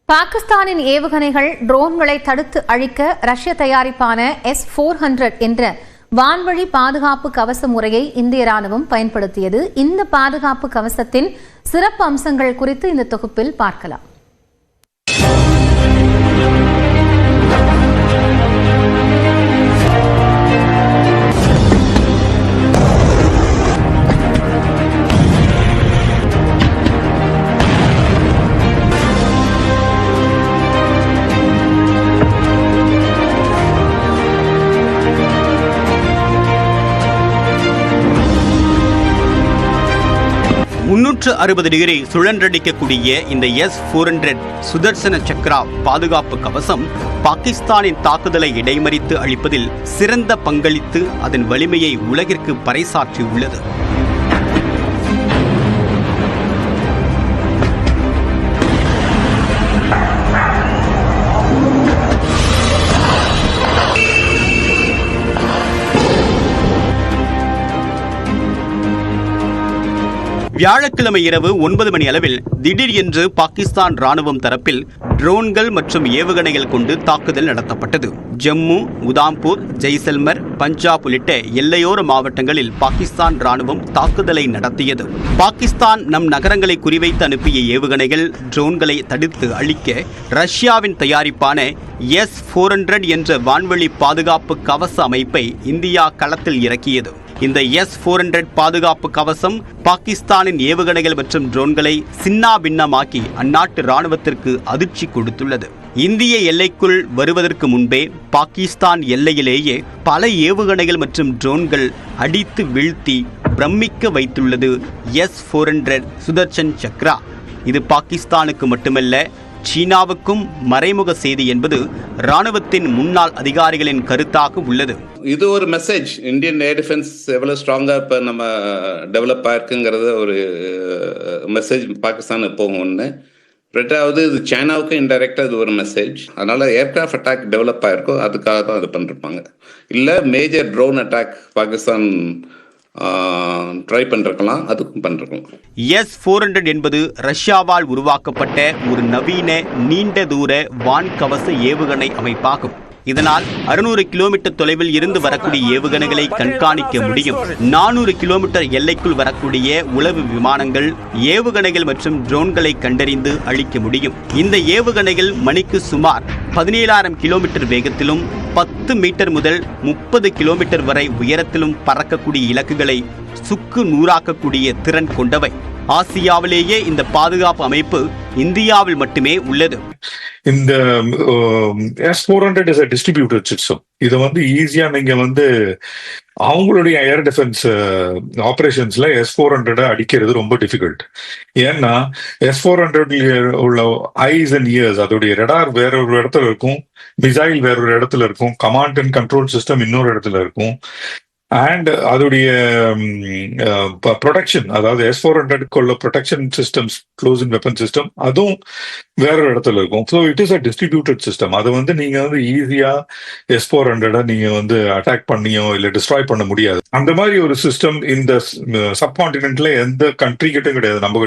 பாகிஸ்தானின் ஏவுகணைகள் ட்ரோன்களை தடுத்து அழிக்க ரஷ்ய தயாரிப்பான S-400 என்ற வான்வழி பாதுகாப்பு கவச முறையை இந்திய ராணுவம் பயன்படுத்தியது. இந்த பாதுகாப்பு கவசத்தின் சிறப்பு அம்சங்கள் குறித்து இந்த தொகுப்பில் பார்க்கலாம். டிகிரி சுழன்றடிக்கக்கூடிய இந்த S-400 சுதர்சன சக்ரா பாதுகாப்பு கவசம் பாகிஸ்தானின் தாக்குதலை இடைமறித்து அழிப்பதில் சிறந்த பங்களித்து அதன் வலிமையை உலகிற்கு பறைசாற்றியுள்ளது. வியாழக்கிழமை இரவு 9 மணி அளவில் திடீர் என்று பாகிஸ்தான் ராணுவம் தரப்பில் ட்ரோன்கள் மற்றும் ஏவுகணைகள் கொண்டு தாக்குதல் நடத்தப்பட்டது. ஜம்மு, உதாம்பூர், ஜெய்சல்மர், பஞ்சாப் உள்ளிட்ட எல்லையோர மாவட்டங்களில் பாகிஸ்தான் ராணுவம் தாக்குதலை நடத்தியது. பாகிஸ்தான் நம் நகரங்களை குறிவைத்து அனுப்பிய ஏவுகணைகள், ட்ரோன்களை தடுத்து அழிக்க ரஷ்யாவின் தயாரிப்பான S-400 என்ற வான்வழி பாதுகாப்பு கவச அமைப்பை இந்தியா களத்தில் இறக்கியது. இந்த S-400 பாதுகாப்பு கவசம் பாகிஸ்தானின் ஏவுகணைகள் மற்றும் ட்ரோன்களை சின்னாபின்னமாக்கி அந்நாட்டு ராணுவத்திற்கு அதிர்ச்சி கொடுத்துள்ளது. இந்திய எல்லைக்குள் வருவதற்கு முன்பே பாகிஸ்தான் எல்லையிலேயே பல ஏவுகணைகள் மற்றும் ட்ரோன்கள் அடித்து வீழ்த்தி பிரமிக்க வைத்துள்ளது S-400 சுதர்சன் சக்ரா. இது பாகிஸ்தானுக்கு மட்டுமல்ல, சீனாவுக்கும் மறைமுக செய்தி என்பது ராணுவத்தின் முன்னாள் அதிகாரிகளின் கருத்தாக உள்ளது. இது ஒரு மெசேஜ், இந்தியன் ஏர் டிஃபென்ஸ் எவ்வளவு ஸ்ட்ராங்கா இப்ப நம்ம டெவலப் ஆயிருக்குங்கிறத ஒரு மெசேஜ் பாகிஸ்தான் போகும். ஒன்று, ரெண்டாவது இது சைனாவுக்கு இன்டைரக்டா இது ஒரு மெசேஜ். அதனால ஏர்கிராஃப்ட் அட்டாக் டெவலப் ஆயிருக்கும், அதுக்காக தான் அது பண்ணிருப்பாங்க. இல்ல major drone attack Pakistan try பண்ணிருக்கலாம், அதுக்கும் பண்ணிருக்கலாம். S-400 என்பது ரஷ்யாவால் உருவாக்கப்பட்ட ஒரு நவீன நீண்ட தூர வான்கவச ஏவுகணை அமைப்பாகும். இதனால் 600 கிலோமீட்டர் தொலைவில் இருந்து வரக்கூடிய ஏவுகணைகளை கண்காணிக்க முடியும். 400 கிலோமீட்டர் எல்லைக்குள் வரக்கூடிய உளவு விமானங்கள், ஏவுகணைகள் மற்றும் ட்ரோன்களை கண்டறிந்து அழிக்க முடியும். இந்த ஏவுகணைகள் மணிக்கு சுமார் 17,000 கிலோமீட்டர் வேகத்திலும் 10 மீட்டர் முதல் 30 கிலோமீட்டர் வரை உயரத்திலும் பறக்கக்கூடிய இலக்குகளை சுக்கு நூறாக்கக்கூடிய திறன் கொண்டவை. ஆசியாவிலேயே இந்த பாதுகாப்பு அமைப்பு இந்தியாவில் மட்டுமே உள்ளது. இந்த S-400 is a distributed system. இதை ஈஸியா நீங்க அவங்களுடைய ஏர் டிஃபென்ஸ் ஆபரேஷன்ஸ்ல S-400 அடிக்கிறது ரொம்ப டிஃபிகல்ட். ஏன்னா S-400 உள்ள ஐஸ் அண்ட் இயர்ஸ், அதோடைய ரடார் வேற ஒரு இடத்துல இருக்கும், மிசைல் வேற ஒரு இடத்துல இருக்கும், கமாண்ட் அண்ட் கண்ட்ரோல் சிஸ்டம் இன்னொரு இடத்துல இருக்கும், அண்ட் அதோடைய ப்ரொடெக்ஷன், அதாவது S-400 உள்ள protection systems, closing weapon system, அதுவும் வேற ஒரு இடத்துல இருக்கும். So it is a distributed system. அதை நீங்க ஈஸியா S-400 நீங்க அட்டாக் பண்ணியோ இல்ல டிஸ்ட்ராய் பண்ண முடியாது. அந்த மாதிரி ஒரு சிஸ்டம் இந்த சப்கான்டினென்ட்ல எந்த கண்ட்ரி கிட்டும் கிடையாது, நம்ம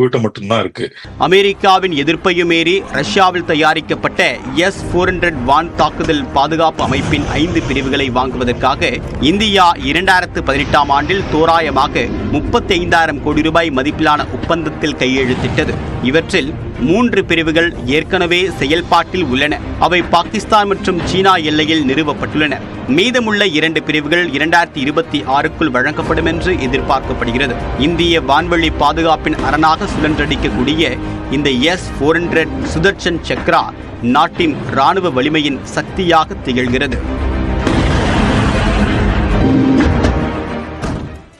கிட்ட மட்டும்தான் இருக்கு. அமெரிக்காவின் எதிர்ப்பையும் மீறி ரஷ்யாவில் தயாரிக்கப்பட்ட S-400 வான் தாக்குதல் பாதுகாப்பு அமைப்பின் 5 பிரிவுகளை வாங்குவதற்காக இந்தியா 2018ஆம் ஆண்டில் தோராயமாக 35,000 கோடி ரூபாய் மதிப்பிலான ஒப்பந்தத்தில் கையெழுத்திட்டது. இவற்றில் 3 பிரிவுகள் ஏற்கனவே செயல்பாட்டில் உள்ளன. அவை பாகிஸ்தான் மற்றும் சீனா எல்லையில் நிறுவப்பட்டுள்ளன. மீதமுள்ள 2 பிரிவுகள் 2026க்குள் வழங்கப்படும் என்று எதிர்பார்க்கப்படுகிறது. இந்திய வான்வழி பாதுகாப்பின் அரணாக சுழன்றடிக்கக்கூடிய இந்த S-400 சுதர்சன் சக்ரா நாட்டின் ராணுவ வலிமையின் சக்தியாக திகழ்கிறது.